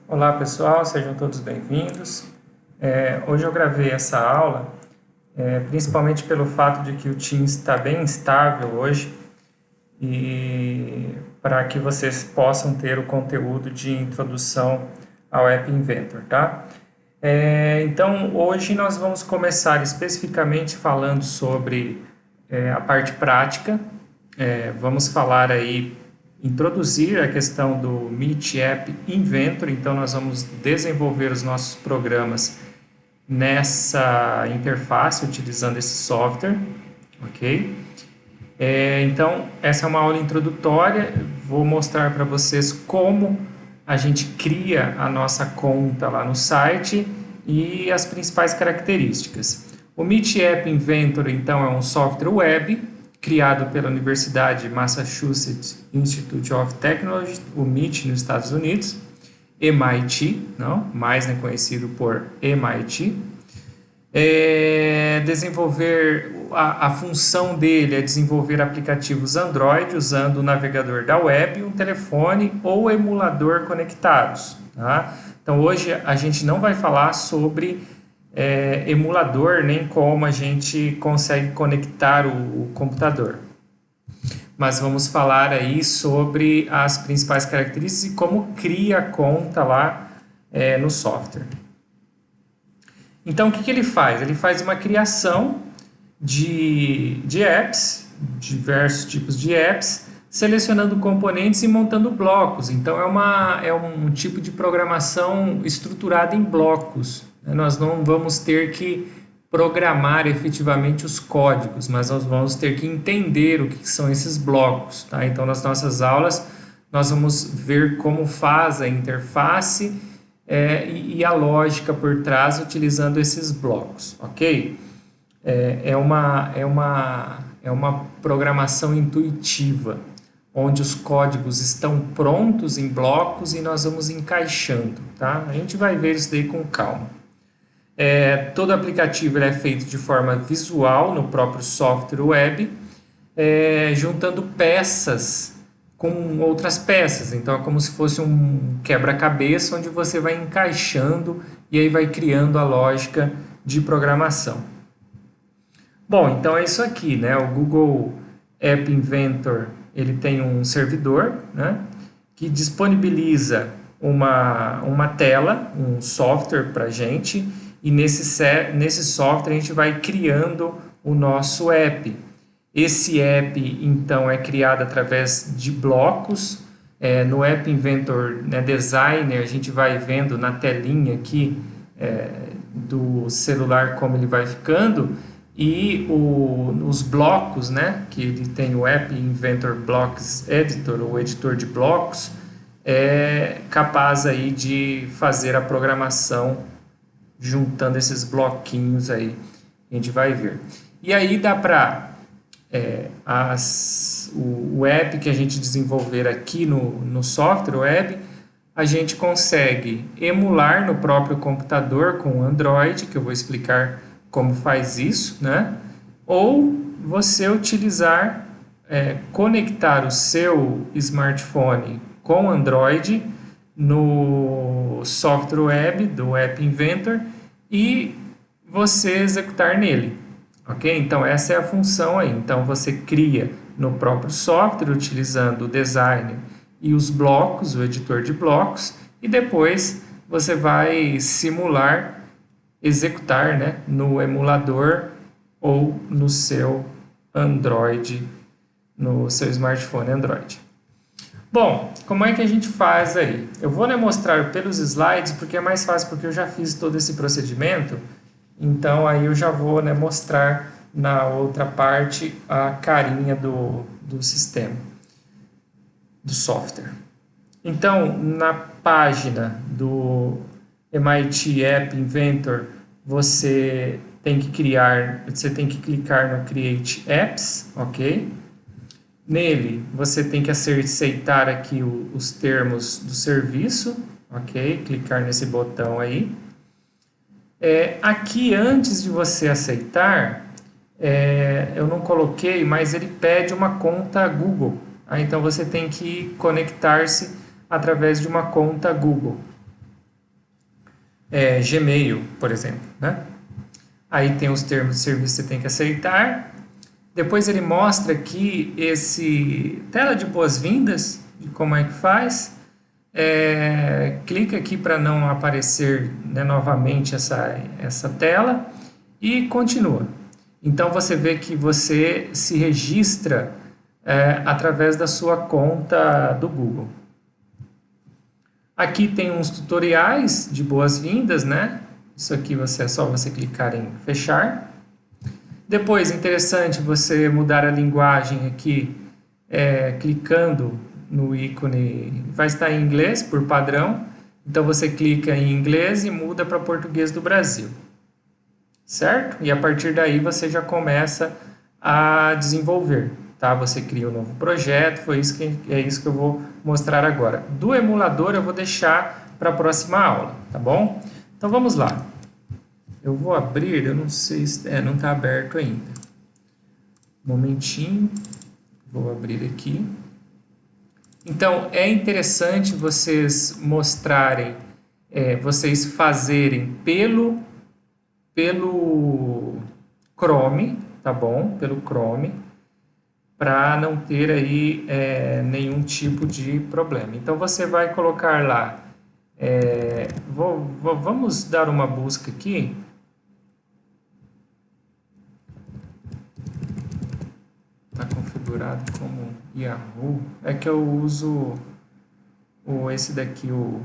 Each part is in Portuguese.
Olá pessoal, sejam todos bem-vindos. Hoje eu gravei essa aula, principalmente pelo fato de que o Teams está bem instável hoje e para que vocês possam ter o conteúdo de introdução ao App Inventor, tá? Então hoje nós vamos começar especificamente falando sobre a parte prática. Vamos falar aí introduzir a questão do Meet App Inventor, então nós vamos desenvolver os nossos programas nessa interface utilizando esse software, ok? Então essa é uma aula introdutória, vou mostrar para vocês como a gente cria a nossa conta lá no site e as principais características. O Meet App Inventor então é um software web criado pela Universidade Massachusetts Institute of Technology, o MIT, nos Estados Unidos, MIT, não, mais conhecido por MIT. A função dele é desenvolver aplicativos Android usando o navegador da web, um telefone ou emulador conectados. Tá? Então hoje a gente não vai falar sobre emulador, nem como a gente consegue conectar o computador. Mas vamos falar aí sobre as principais características e como cria a conta lá no software. Então, o que ele faz? Ele faz uma criação de apps, diversos tipos de apps, selecionando componentes e montando blocos. Então, é um tipo de programação estruturada em blocos. Nós não vamos ter que programar efetivamente os códigos, mas nós vamos ter que entender o que são esses blocos. Tá? Então, nas nossas aulas, nós vamos ver como faz a interface e a lógica por trás utilizando esses blocos, ok? É uma programação intuitiva, onde os códigos estão prontos em blocos e nós vamos encaixando. Tá? A gente vai ver isso daí com calma. Todo aplicativo é feito de forma visual no próprio software web, juntando peças com outras peças. Então é como se fosse um quebra-cabeça onde você vai encaixando e aí vai criando a lógica de programação. Bom, então é isso aqui, né? O Google App Inventor, ele tem um servidor, né, que disponibiliza uma tela, um software para a gente. E nesse software a gente vai criando o nosso app. Esse app, então, é criado através de blocos. No App Inventor, né, Designer, a gente vai vendo na telinha aqui do celular como ele vai ficando. E os blocos, né, que ele tem o App Inventor Blocks Editor, ou editor de blocos, é capaz aí de fazer a programação juntando esses bloquinhos aí, a gente vai ver. E aí dá para o app que a gente desenvolver aqui no software web, a gente consegue emular no próprio computador com o Android, que eu vou explicar como faz isso, né? Ou você utilizar, conectar o seu smartphone com Android no software web do App Inventor e você executar nele, ok? Então essa é a função aí. Então você cria no próprio software utilizando o designer e os blocos, o editor de blocos, e depois você vai simular, executar, né, no emulador ou no seu Android, no seu smartphone Android. Bom, como é que a gente faz aí? Eu vou mostrar pelos slides porque é mais fácil, porque eu já fiz todo esse procedimento, então aí eu já vou mostrar na outra parte a carinha do sistema, do software. Então, na página do MIT App Inventor, você tem que clicar no Create Apps, ok? Nele, você tem que aceitar aqui os termos do serviço, ok? Clicar nesse botão aí. Aqui, antes de você aceitar, eu não coloquei, mas ele pede uma conta Google. Então, você tem que conectar-se através de uma conta Google. Gmail, por exemplo, né? Aí tem os termos de serviço que você tem que aceitar. Depois ele mostra aqui esse tela de boas-vindas, de como é que faz. Clica aqui para não aparecer, né, novamente essa tela e continua. Então você vê que você se registra através da sua conta do Google. Aqui tem uns tutoriais de boas-vindas, né? Isso aqui é só você clicar em fechar. Depois, interessante você mudar a linguagem aqui, clicando no ícone, vai estar em inglês por padrão, então você clica em inglês e muda para português do Brasil, certo? E a partir daí você já começa a desenvolver, tá? Você cria um novo projeto, é isso que eu vou mostrar agora. Do emulador eu vou deixar para a próxima aula, tá bom? Então vamos lá. Eu vou abrir, eu não sei se... não está aberto ainda. Um momentinho. Vou abrir aqui. Então, é interessante vocês mostrarem, vocês fazerem pelo Chrome, tá bom? Pelo Chrome, para não ter aí nenhum tipo de problema. Então, você vai colocar lá... vamos dar uma busca aqui. Está configurado como Yahoo. É que eu uso esse daqui, o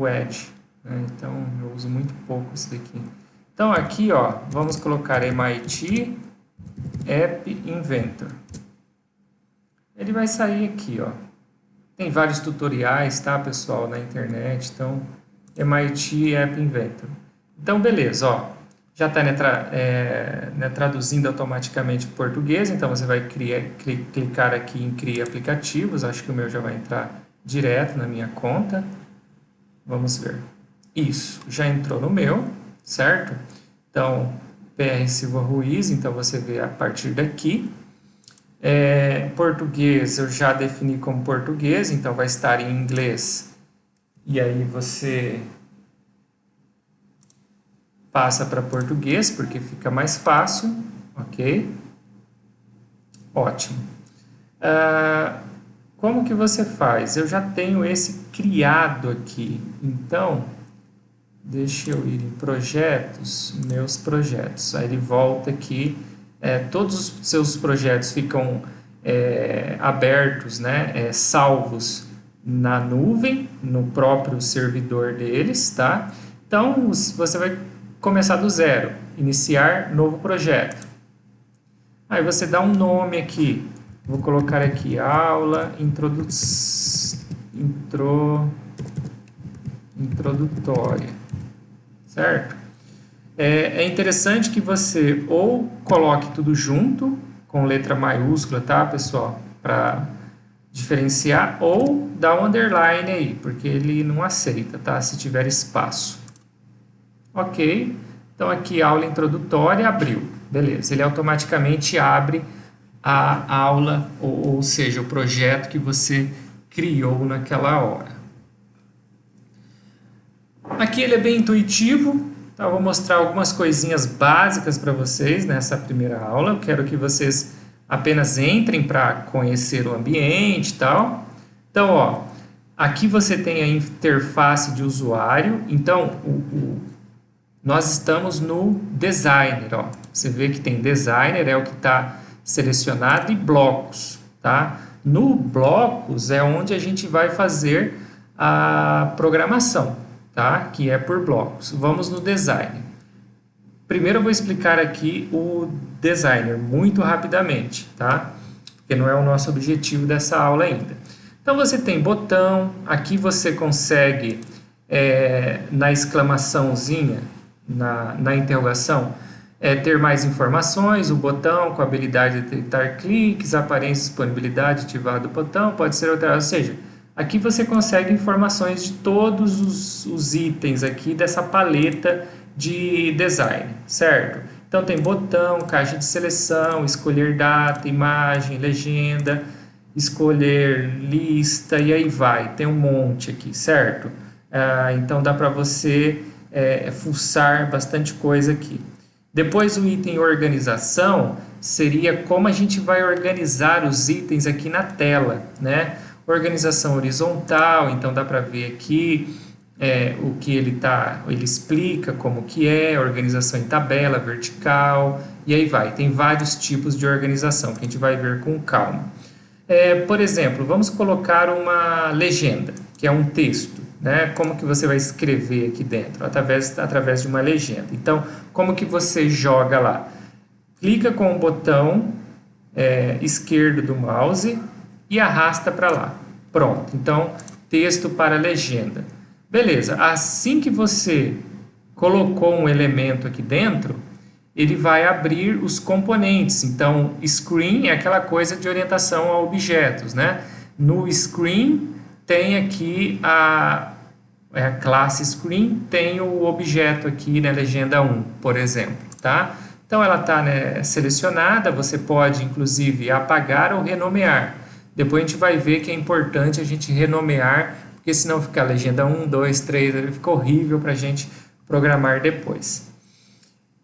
Edge, né? Então eu uso muito pouco esse daqui. Então aqui, ó, vamos colocar MIT App Inventor. Ele vai sair aqui, ó. Tem vários tutoriais, tá, pessoal, na internet. Então MIT App Inventor. Então beleza, ó. Já está traduzindo automaticamente para português, então você vai clicar aqui em Cria Aplicativos, acho que o meu já vai entrar direto na minha conta. Vamos ver. Isso, já entrou no meu, certo? Então, PR Silva Ruiz, então você vê a partir daqui. Português eu já defini como português, então vai estar em inglês. E aí você... passa para português, porque fica mais fácil, ok? Ótimo. Como que você faz? Eu já tenho esse criado aqui, então, deixa eu ir em projetos, meus projetos. Aí ele volta aqui, todos os seus projetos ficam abertos, né? Salvos na nuvem, no próprio servidor deles, tá? Então, você vai começar do zero, iniciar novo projeto. Aí você dá um nome aqui, vou colocar aqui aula introdutória, certo? É interessante que você ou coloque tudo junto, com letra maiúscula, tá, pessoal? Para diferenciar, ou dá um underline aí, porque ele não aceita, tá? Se tiver espaço. Ok, então aqui aula introdutória, abriu, beleza, ele automaticamente abre a aula, ou seja, o projeto que você criou naquela hora. Aqui ele é bem intuitivo, então eu vou mostrar algumas coisinhas básicas para vocês nessa primeira aula. Eu quero que vocês apenas entrem para conhecer o ambiente e tal. Então, ó, aqui você tem a interface de usuário, então nós estamos no Designer, ó. Você vê que tem Designer, é o que está selecionado, e blocos, tá? No blocos é onde a gente vai fazer a programação, tá? Que é por blocos. Vamos no Designer. Primeiro eu vou explicar aqui o Designer muito rapidamente, tá? Porque não é o nosso objetivo dessa aula ainda. Então você tem botão, aqui você consegue na exclamaçãozinha, na interrogação, ter mais informações, o botão com a habilidade de detectar cliques, aparência e disponibilidade ativada do botão, pode ser alterado, ou seja, aqui você consegue informações de todos os itens aqui dessa paleta de design, certo? Então tem botão, caixa de seleção, escolher data, imagem, legenda, escolher lista e aí vai, tem um monte aqui, certo? Então dá para você fuçar bastante coisa aqui. Depois o item organização seria como a gente vai organizar os itens aqui na tela, né? Organização horizontal, então dá para ver aqui o que ele explica como que é, organização em tabela, vertical, e aí vai. Tem vários tipos de organização que a gente vai ver com calma. Por exemplo, vamos colocar uma legenda, que é um texto. Né? Como que você vai escrever aqui dentro? Através de uma legenda. Então, como que você joga lá? Clica com o botão esquerdo do mouse e arrasta para lá. Pronto. Então, texto para legenda. Beleza. Assim que você colocou um elemento aqui dentro, ele vai abrir os componentes. Então, screen é aquela coisa de orientação a objetos, né? No screen tem aqui a classe screen, tem o objeto aqui na legenda 1, por exemplo, tá? Então ela está selecionada, você pode inclusive apagar ou renomear. Depois a gente vai ver que é importante a gente renomear, porque senão fica a legenda 1, 2, 3, fica horrível para a gente programar depois.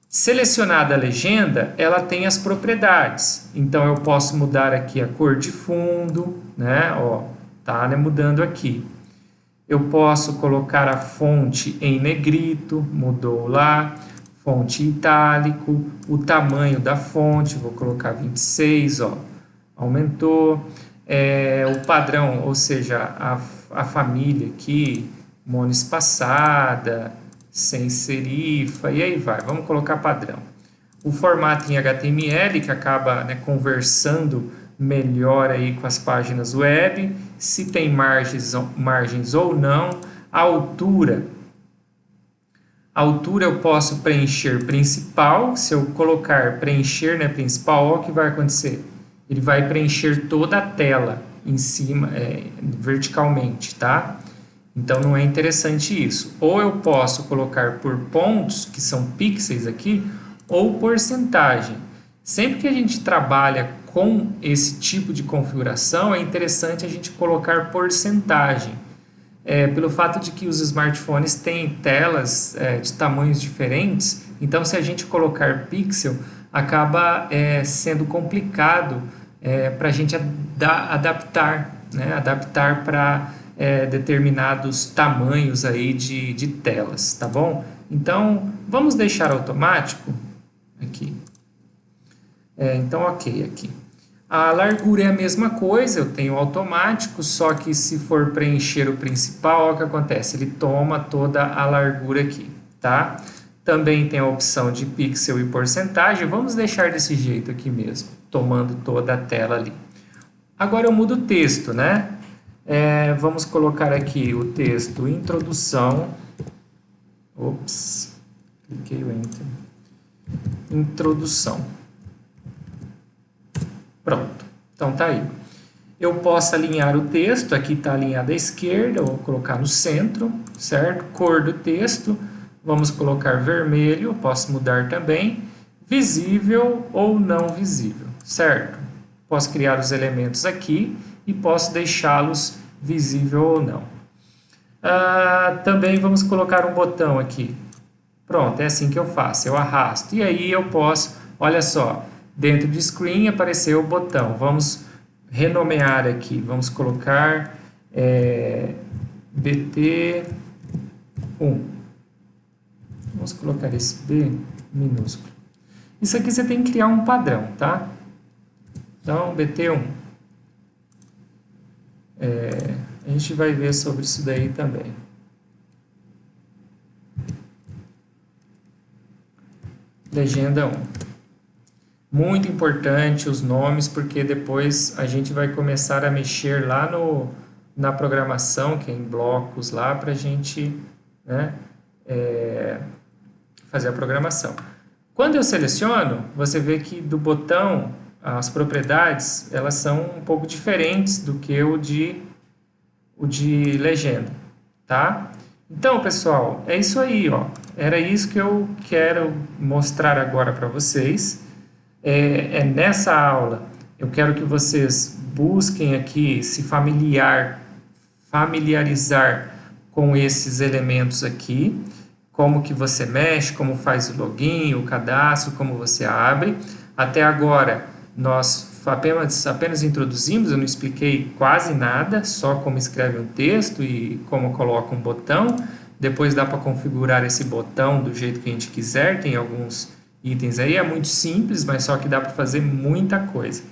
Selecionada a legenda, ela tem as propriedades. Então eu posso mudar aqui a cor de fundo, né? Ó, tá, mudando aqui. Eu posso colocar a fonte em negrito, mudou lá, fonte itálico, o tamanho da fonte, vou colocar 26, ó, aumentou, o padrão, ou seja, a família aqui, monoespaçada, sem serifa, e aí vai, vamos colocar padrão. O formato em HTML, que acaba conversando melhor aí com as páginas web, se tem margens ou não, a altura eu posso preencher principal, se eu colocar preencher principal, olha o que vai acontecer, ele vai preencher toda a tela em cima, verticalmente, tá? Então não é interessante isso. Ou eu posso colocar por pontos, que são pixels aqui, ou porcentagem. Sempre que a gente trabalha com esse tipo de configuração, é interessante a gente colocar porcentagem. Pelo fato de que os smartphones têm telas de tamanhos diferentes, então se a gente colocar pixel, acaba sendo complicado para a gente adaptar, né? Adaptar para determinados tamanhos aí de telas, tá bom? Então, vamos deixar automático aqui. Então, ok aqui. A largura é a mesma coisa, eu tenho automático, só que se for preencher o principal, olha o que acontece, ele toma toda a largura aqui, tá? Também tem a opção de pixel e porcentagem, vamos deixar desse jeito aqui mesmo, tomando toda a tela ali. Agora eu mudo o texto, né? Vamos colocar aqui o texto introdução, cliquei o Enter, introdução. Pronto, então tá aí. Eu posso alinhar o texto, aqui está alinhado à esquerda, eu vou colocar no centro, certo? Cor do texto, vamos colocar vermelho, posso mudar também, visível ou não visível, certo? Posso criar os elementos aqui e posso deixá-los visível ou não. Também vamos colocar um botão aqui. Pronto, é assim que eu faço, eu arrasto. E aí eu posso, olha só, dentro de screen apareceu o botão. Vamos renomear aqui, vamos colocar BT1. Vamos colocar esse B minúsculo. Isso aqui você tem que criar um padrão, tá? Então, BT1. A gente vai ver sobre isso daí também. Legenda 1. Muito importante os nomes, porque depois a gente vai começar a mexer lá na programação, que é em blocos lá, para a gente fazer a programação. Quando eu seleciono, você vê que do botão, as propriedades, elas são um pouco diferentes do que o de legenda, tá? Então, pessoal, é isso aí, ó. Era isso que eu quero mostrar agora para vocês. Nessa aula, eu quero que vocês busquem aqui se familiarizar com esses elementos aqui, como que você mexe, como faz o login, o cadastro, como você abre. Até agora nós apenas introduzimos, eu não expliquei quase nada, só como escreve um texto e como coloca um botão. Depois dá para configurar esse botão do jeito que a gente quiser, tem alguns itens aí, é muito simples, mas só que dá para fazer muita coisa.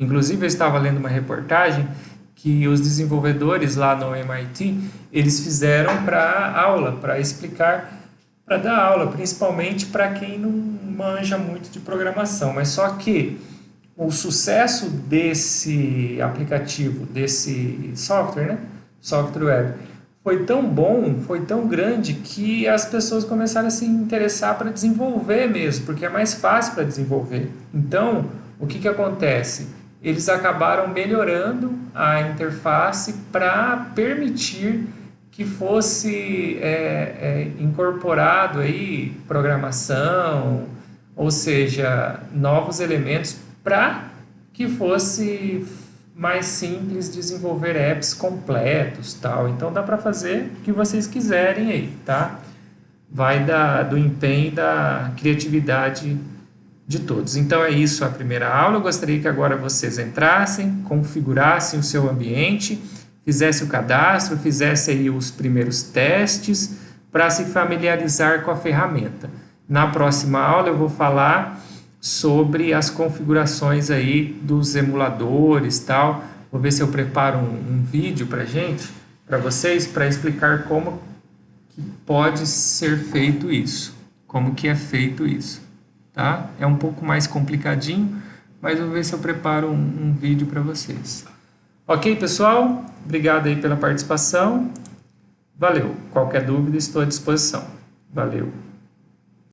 Inclusive eu estava lendo uma reportagem que os desenvolvedores lá no MIT, eles fizeram para aula, para explicar, para dar aula, principalmente para quem não manja muito de programação, mas só que o sucesso desse aplicativo, desse software, né? Software web, foi tão bom, foi tão grande que as pessoas começaram a se interessar para desenvolver mesmo, porque é mais fácil para desenvolver. Então, o que acontece? Eles acabaram melhorando a interface para permitir que fosse incorporado aí programação, ou seja, novos elementos para que fosse mais simples desenvolver apps completos, tal. Então dá para fazer o que vocês quiserem aí, tá? Vai do empenho e da criatividade de todos. Então é isso a primeira aula. Eu gostaria que agora vocês entrassem, configurassem o seu ambiente, fizessem o cadastro, fizessem aí os primeiros testes para se familiarizar com a ferramenta. Na próxima aula eu vou falar sobre as configurações aí dos emuladores, tal. Vou ver se eu preparo um vídeo para vocês, para explicar como que pode ser feito isso, como que é feito isso, tá? É um pouco mais complicadinho, mas vou ver se eu preparo um vídeo para vocês. Ok, pessoal? Obrigado aí pela participação. Valeu. Qualquer dúvida, estou à disposição. Valeu.